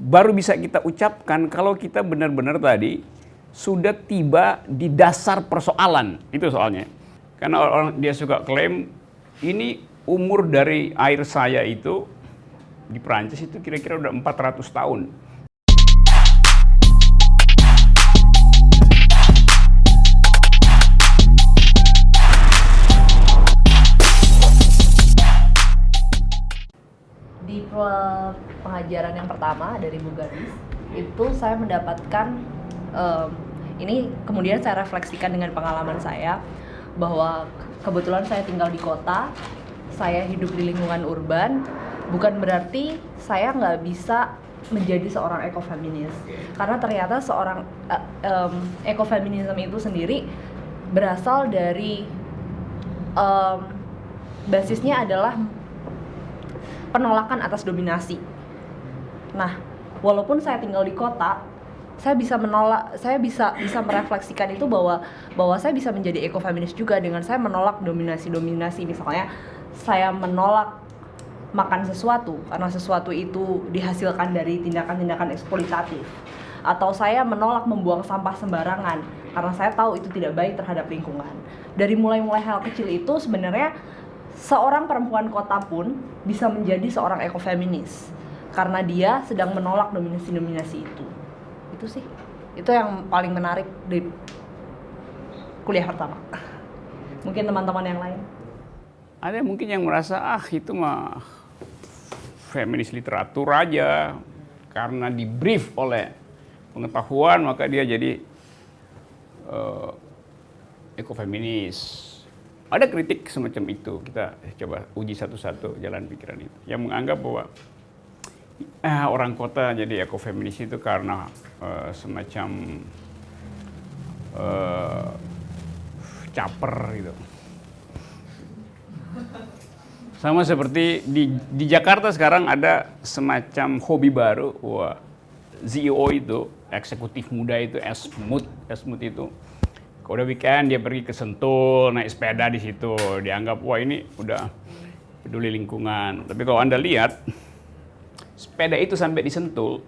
baru bisa kita ucapkan kalau kita benar-benar tadi sudah tiba di dasar persoalan. Itu soalnya. Karena orang dia suka klaim, ini umur dari air saya itu di Perancis itu kira-kira udah 400 tahun. Di pengajaran yang pertama dari Bu Gadis, itu saya mendapatkan, ini kemudian saya refleksikan dengan pengalaman saya, bahwa kebetulan saya tinggal di kota, saya hidup di lingkungan urban, bukan berarti saya nggak bisa menjadi seorang ekofeminis. Karena ternyata seorang ekofeminisme itu sendiri berasal dari basisnya adalah penolakan atas dominasi. Nah, walaupun saya tinggal di kota, saya bisa menolak, saya bisa merefleksikan itu bahwa saya bisa menjadi ekofeminis juga dengan saya menolak dominasi. Misalnya, saya menolak makan sesuatu karena sesuatu itu dihasilkan dari tindakan-tindakan eksploitatif. Atau saya menolak membuang sampah sembarangan karena saya tahu itu tidak baik terhadap lingkungan. Dari mulai hal kecil itu sebenarnya seorang perempuan kota pun bisa menjadi seorang ekofeminis karena dia sedang menolak dominasi itu. Itu sih, itu yang paling menarik di kuliah pertama. Mungkin teman-teman yang lain Ada mungkin yang merasa itu mah feminis literatur aja, karena di brief oleh pengetahuan maka dia jadi ekofeminis. Ada kritik semacam itu, kita coba uji satu-satu jalan pikiran itu. Yang menganggap bahwa orang kota jadi ekofeminis itu karena semacam caper gitu. Sama seperti di Jakarta sekarang ada semacam hobi baru, CEO itu, eksekutif muda itu, Esmut itu. Kalau udah weekend dia pergi ke Sentul, naik sepeda di situ, dianggap ini udah peduli lingkungan. Tapi kalau Anda lihat, sepeda itu sampai di Sentul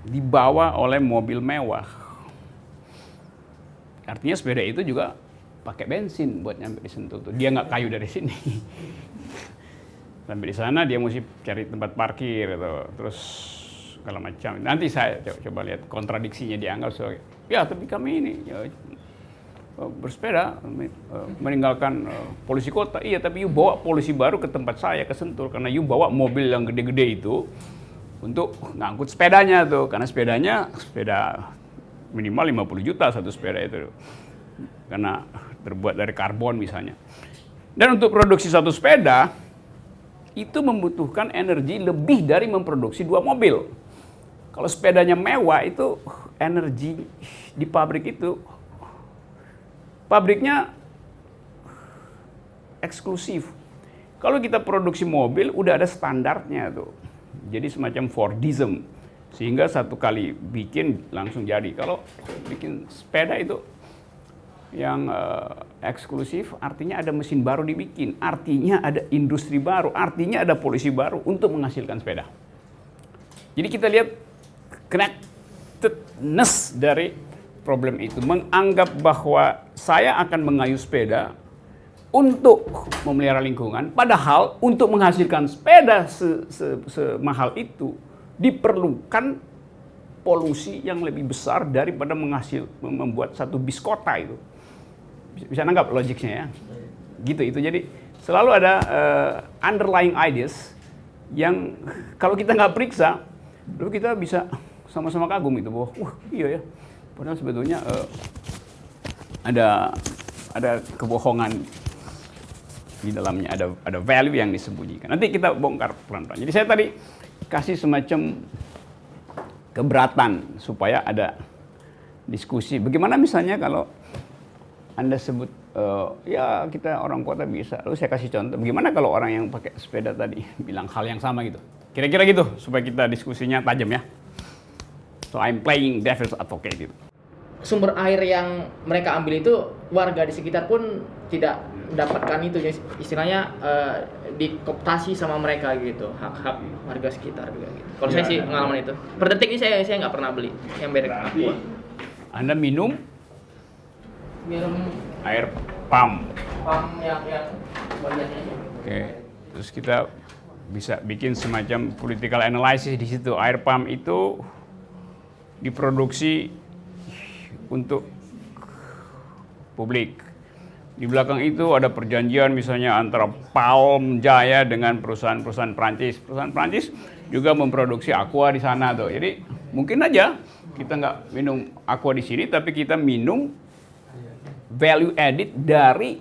dibawa oleh mobil mewah. Artinya sepeda itu juga pakai bensin buat nyampe di Sentul tuh. Dia nggak kayu dari sini. Sampai di sana dia mesti cari tempat parkir atau terus segala macam. Nanti saya coba lihat kontradiksinya, dianggap sebagai tapi kami ini bersepeda meninggalkan polusi kota. Iya, tapi you bawa polusi baru ke tempat saya, ke Sentul, karena you bawa mobil yang gede-gede itu untuk ngangkut sepedanya tuh, karena sepeda minimal 50 juta satu sepeda itu, karena terbuat dari karbon misalnya. Dan untuk produksi satu sepeda itu membutuhkan energi lebih dari memproduksi 2 mobil. Kalau sepedanya mewah itu energi di pabrik itu, pabriknya eksklusif. Kalau kita produksi mobil udah ada standarnya tuh. Jadi semacam Fordism, sehingga satu kali bikin langsung jadi. Kalau bikin sepeda itu yang eksklusif, artinya ada mesin baru dibikin, artinya ada industri baru, artinya ada polusi baru untuk menghasilkan sepeda. Jadi kita lihat connectedness dari problem itu, menganggap bahwa saya akan mengayuh sepeda untuk memelihara lingkungan, padahal untuk menghasilkan sepeda semahal itu diperlukan polusi yang lebih besar daripada membuat satu bis kota itu. Bisa nanggap logiknya ya? Gitu itu. Jadi selalu ada underlying ideas yang kalau kita nggak periksa, lalu kita bisa sama-sama kagum itu bahwa iya ya, padahal sebetulnya ada kebohongan di dalamnya, ada value yang disembunyikan. Nanti kita bongkar pelan-pelan. Jadi saya tadi kasih semacam keberatan supaya ada diskusi. Bagaimana misalnya kalau Anda sebut kita orang kota bisa, lalu saya kasih contoh. Bagaimana kalau orang yang pakai sepeda tadi bilang hal yang sama gitu? Kira-kira gitu supaya kita diskusinya tajam ya. So I'm playing devil's advocate gitu. Sumber air yang mereka ambil itu warga di sekitar pun tidak mendapatkan itu ya, istilahnya dikooptasi sama mereka gitu, hak-hak warga sekitar juga gitu. Kalau saya sih pengalaman itu. Per detik ini saya nggak pernah beli yang merek Aqua. Anda minum Minum air pump. yang bagiannya. Oke, terus kita bisa bikin semacam political analysis di situ. Air pump itu diproduksi untuk publik. Di belakang itu ada perjanjian misalnya antara Palm Jaya dengan perusahaan-perusahaan Prancis. Perusahaan Prancis juga memproduksi aqua di sana tuh. Jadi mungkin aja kita nggak minum aqua di sini, tapi kita minum value added dari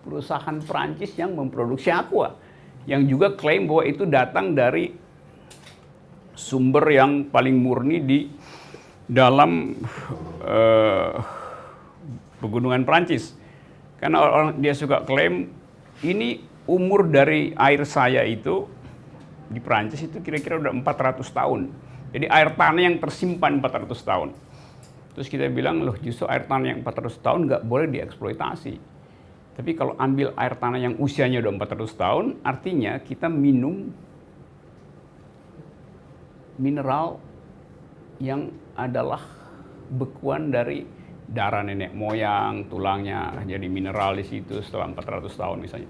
perusahaan Prancis yang memproduksi aqua, yang juga klaim bahwa itu datang dari sumber yang paling murni di dalam pegunungan Prancis. Karena orang dia suka klaim ini umur dari air saya itu di Prancis itu kira-kira udah 400 tahun. Jadi air tanah yang tersimpan 400 tahun. Terus kita bilang, loh justru air tanah yang 400 tahun nggak boleh dieksploitasi. Tapi kalau ambil air tanah yang usianya udah 400 tahun, artinya kita minum mineral yang adalah bekuan dari darah nenek moyang, tulangnya jadi mineral di situ setelah 400 tahun misalnya.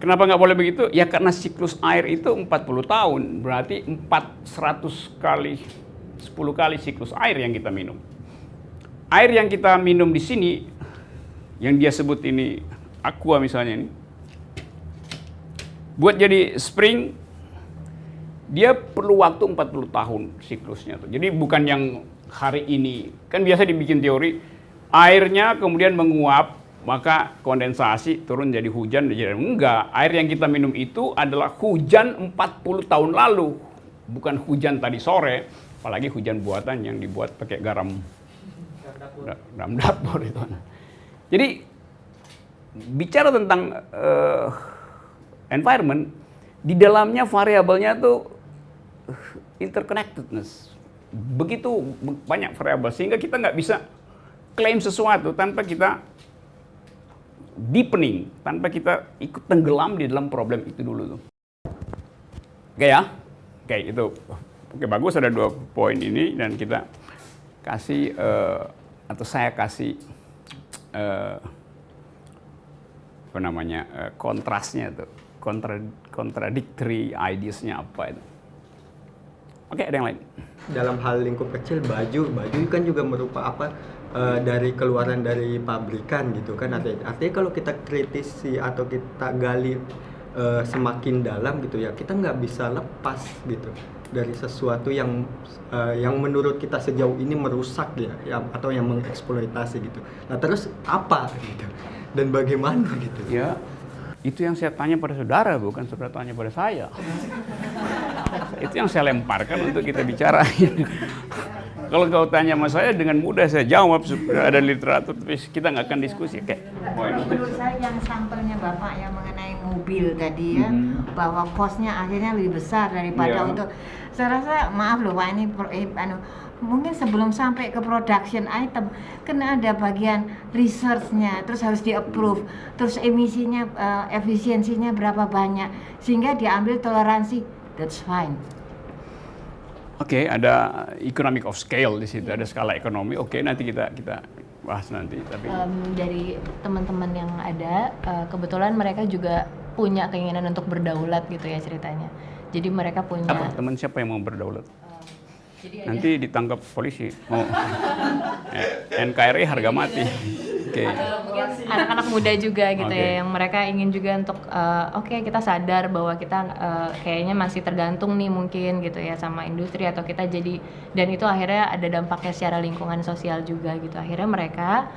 Kenapa nggak boleh begitu? Ya karena siklus air itu 40 tahun, berarti 400 kali, 10 kali siklus air yang kita minum. Air yang kita minum di sini, yang dia sebut ini aqua misalnya ini, buat jadi spring, dia perlu waktu 40 tahun siklusnya tuh. Jadi bukan yang hari ini, kan biasa dibikin teori, airnya kemudian menguap, maka kondensasi turun jadi hujan. Enggak, air yang kita minum itu adalah hujan 40 tahun lalu, bukan hujan tadi sore, apalagi hujan buatan yang dibuat pakai garam dapur itu. Jadi bicara tentang environment, di dalamnya variabelnya tuh interconnectedness. Begitu banyak variabel sehingga kita nggak bisa klaim sesuatu tanpa kita deepening, tanpa kita ikut tenggelam di dalam problem itu dulu tuh. Oke ya? Oke, itu. Oke, bagus, ada 2 poin ini dan kita kasih atau saya kasih kontrasnya tuh, contradictory ideas-nya apa itu. Oke, ada yang lain. Dalam hal lingkup kecil, baju kan juga merupakan dari keluaran dari pabrikan gitu kan. Artinya kalau kita kritisi atau kita gali semakin dalam gitu ya, kita nggak bisa lepas gitu dari sesuatu yang menurut kita sejauh ini merusak ya atau yang mengeksploitasi gitu. Nah terus apa gitu dan bagaimana gitu? Ya, itu yang saya tanya pada saudara, bukan saudara tanya pada saya. Itu yang saya lemparkan untuk kita bicara. Kalau kau tanya sama saya, dengan mudah saya jawab, ada literatur, tapi kita nggak akan diskusi. Menurut saya yang sampelnya Bapak yang mengenai mobil tadi ya, bahwa kosnya akhirnya lebih besar daripada untuk, saya rasa, maaf loh Pak, ini mungkin sebelum sampai ke production item, kena ada bagian research-nya, terus harus di-approve, terus emisinya, efisiensinya berapa banyak, sehingga diambil toleransi, that's fine. Oke, ada economic of scale di situ, ada skala ekonomi. Oke, nanti kita bahas nanti. Tapi dari teman-teman yang ada, kebetulan mereka juga punya keinginan untuk berdaulat gitu ya ceritanya. Jadi mereka punya. Apa teman siapa yang mau berdaulat? Jadi Nanti ditangkap polisi. Oh. NKRI harga mati. Oke. mungkin anak-anak muda juga gitu ya, yang mereka ingin juga untuk oke, kita sadar bahwa kita kayaknya masih tergantung nih mungkin gitu ya sama industri, atau kita jadi, dan itu akhirnya ada dampaknya secara lingkungan sosial juga gitu. Akhirnya mereka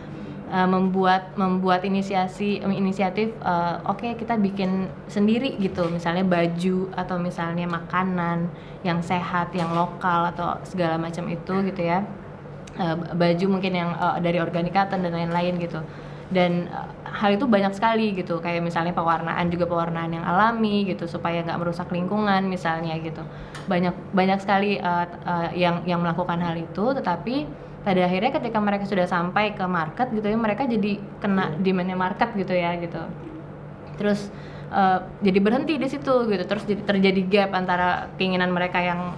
membuat inisiatif oke, kita bikin sendiri gitu, misalnya baju atau misalnya makanan yang sehat, yang lokal atau segala macam itu gitu ya. Baju mungkin yang dari organic cotton dan lain-lain gitu. Dan hal itu banyak sekali gitu, kayak misalnya pewarnaan yang alami gitu supaya nggak merusak lingkungan misalnya gitu. Banyak sekali yang melakukan hal itu, tetapi pada akhirnya ketika mereka sudah sampai ke market gitu ya, mereka jadi kena demand-nya market gitu ya gitu. Terus jadi berhenti di situ gitu, terus jadi terjadi gap antara keinginan mereka yang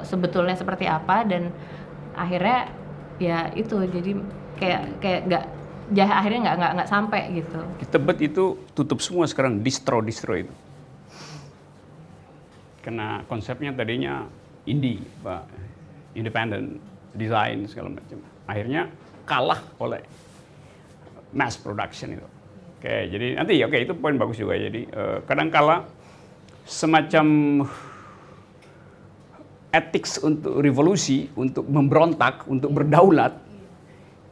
sebetulnya seperti apa, dan akhirnya ya itu jadi kayak nggak akhirnya nggak sampai gitu. Di Tebet itu tutup semua sekarang, distro itu. Karena konsepnya tadinya indie, Pak, independent, desain segala macam. Akhirnya kalah oleh mass production itu. Oke, jadi nanti itu poin bagus juga. Jadi kadang-kala semacam ethics untuk revolusi, untuk memberontak, untuk berdaulat,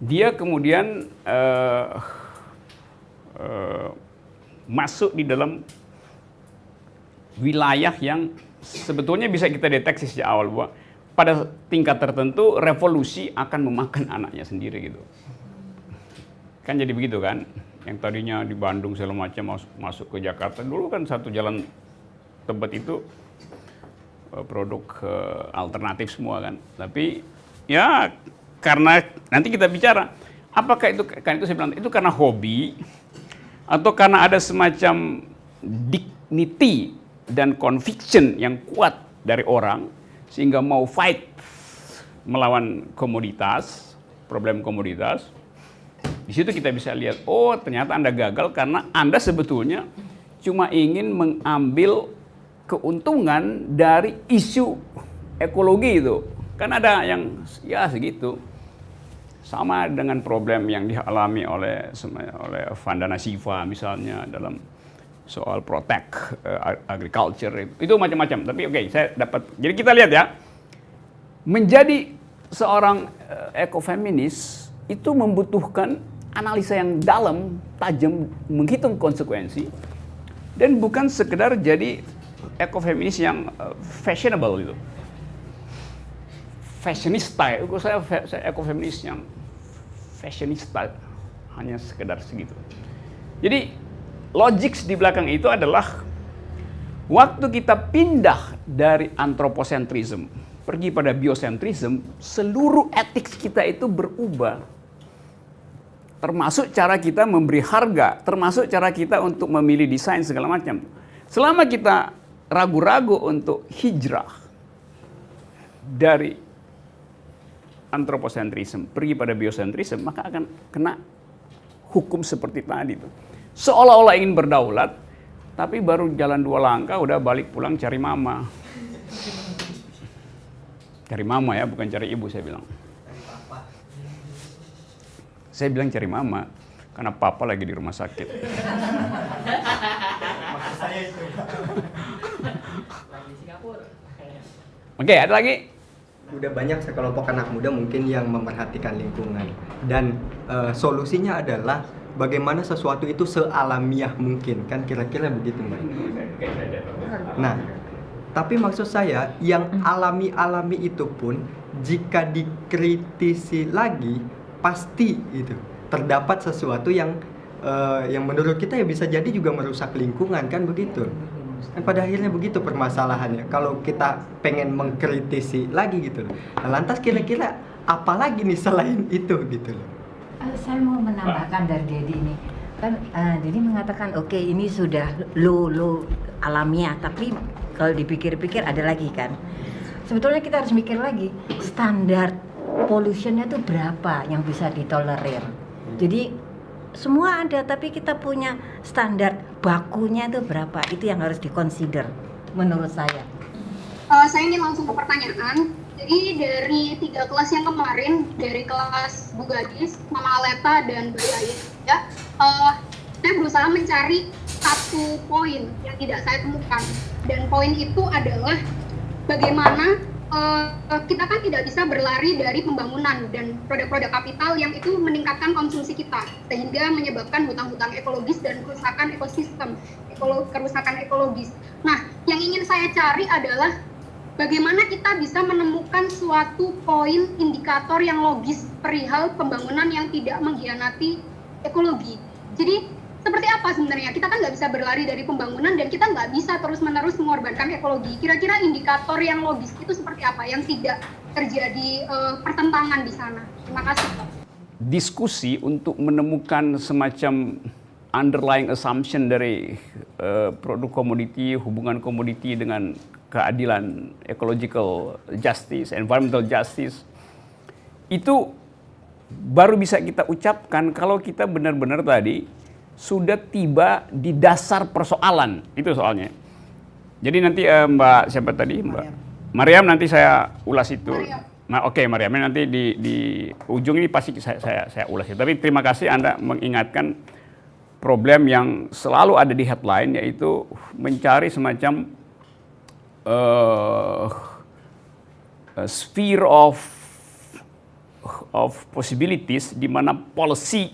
dia kemudian masuk di dalam wilayah yang sebetulnya bisa kita deteksi sejak awal bahwa pada tingkat tertentu revolusi akan memakan anaknya sendiri gitu. Kan jadi begitu kan? Yang tadinya di Bandung segala macam masuk ke Jakarta. Dulu kan satu jalan Tebet itu produk alternatif semua kan. Tapi ya karena nanti kita bicara apakah itu, kan itu saya bilang itu karena hobi atau karena ada semacam dignity dan conviction yang kuat dari orang sehingga mau fight melawan komoditas, problem komoditas. Di situ kita bisa lihat, oh ternyata Anda gagal karena Anda sebetulnya cuma ingin mengambil keuntungan dari isu ekologi itu. Kan ada yang ya segitu. Sama dengan problem yang dialami oleh Vandana Shiva misalnya dalam soal protect agriculture itu macam-macam. Tapi oke, saya dapat. Jadi kita lihat ya, menjadi seorang ekofeminis itu membutuhkan analisa yang dalam, tajam, menghitung konsekuensi, dan bukan sekedar jadi ekofeminis yang fashionable itu. Fashionista, saya ekofeminis yang fashionista, hanya sekedar segitu. Jadi logik di belakang itu adalah waktu kita pindah dari anthropocentrism pergi pada biocentrism, seluruh etik kita itu berubah. Termasuk cara kita memberi harga, termasuk cara kita untuk memilih desain segala macam. Selama kita ragu-ragu untuk hijrah dari anthropocentrism pergi pada biocentrism, maka akan kena hukum seperti tadi tuh. Seolah-olah ingin berdaulat, tapi baru jalan 2 langkah udah balik pulang cari mama. Cari mama ya, bukan cari ibu saya bilang. Saya bilang cari mama, karena papa lagi di rumah sakit. Oke, ada lagi? Udah banyak sekelompok anak muda mungkin yang memperhatikan lingkungan. Dan solusinya adalah bagaimana sesuatu itu sealamiah mungkin. Kan kira-kira begitu, Mbak. Nah, tapi maksud saya yang alami-alami itu pun jika dikritisi lagi pasti itu terdapat sesuatu yang menurut kita ya bisa jadi juga merusak lingkungan, kan begitu. Kan pada akhirnya begitu permasalahannya. Kalau kita pengen mengkritisi lagi gitu loh. Nah, lantas kira-kira apa lagi nih selain itu gitu loh. Saya mau menambahkan dari Dedi ini. Kan Dedi mengatakan oke, ini sudah low alamiah, tapi kalau dipikir-pikir ada lagi kan. Sebetulnya kita harus mikir lagi standar pollutionnya tuh berapa yang bisa ditolerir. Jadi semua ada, tapi kita punya standar bakunya itu berapa, itu yang harus dikonsider menurut saya. Saya ingin langsung ke pertanyaan. Jadi dari 3 kelas yang kemarin, dari kelas Bu Gadis, Mama Aleta, dan Mbak Yaya, ya, saya berusaha mencari satu poin yang tidak saya temukan. Dan poin itu adalah bagaimana kita kan tidak bisa berlari dari pembangunan dan produk-produk kapital yang itu meningkatkan konsumsi kita, sehingga menyebabkan hutang-hutang ekologis dan kerusakan ekosistem, kerusakan ekologis. Nah, yang ingin saya cari adalah bagaimana kita bisa menemukan suatu poin indikator yang logis perihal pembangunan yang tidak mengkhianati ekologi. Jadi seperti apa sebenarnya? Kita kan nggak bisa berlari dari pembangunan dan kita nggak bisa terus-menerus mengorbankan ekologi. Kira-kira indikator yang logis itu seperti apa yang tidak terjadi pertentangan di sana? Terima kasih, Pak. Diskusi untuk menemukan semacam underlying assumption dari produk komoditi, hubungan komoditi dengan keadilan, ecological justice, environmental justice, itu baru bisa kita ucapkan kalau kita benar-benar tadi sudah tiba di dasar persoalan. Itu soalnya. Jadi nanti Mbak siapa tadi? Mbak Mariam nanti saya ulas itu. Nah, oke, Mariam nanti di ujung ini pasti saya ulas itu. Tapi terima kasih Anda mengingatkan problem yang selalu ada di headline, yaitu mencari semacam sphere of possibilities di mana policy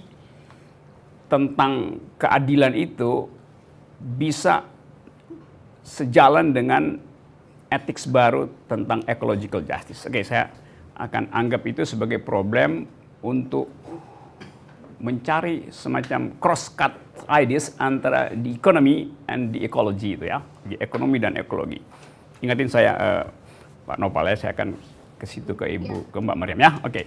tentang keadilan itu bisa sejalan dengan ethics baru tentang ecological justice. Oke, saya akan anggap itu sebagai problem untuk mencari semacam cross-cut ideas antara the economy and the ecology itu ya, di ekonomi dan ekologi. Ingatin saya Pak Nopal ya, saya akan ke situ ke Mbak Mariam ya. Oke.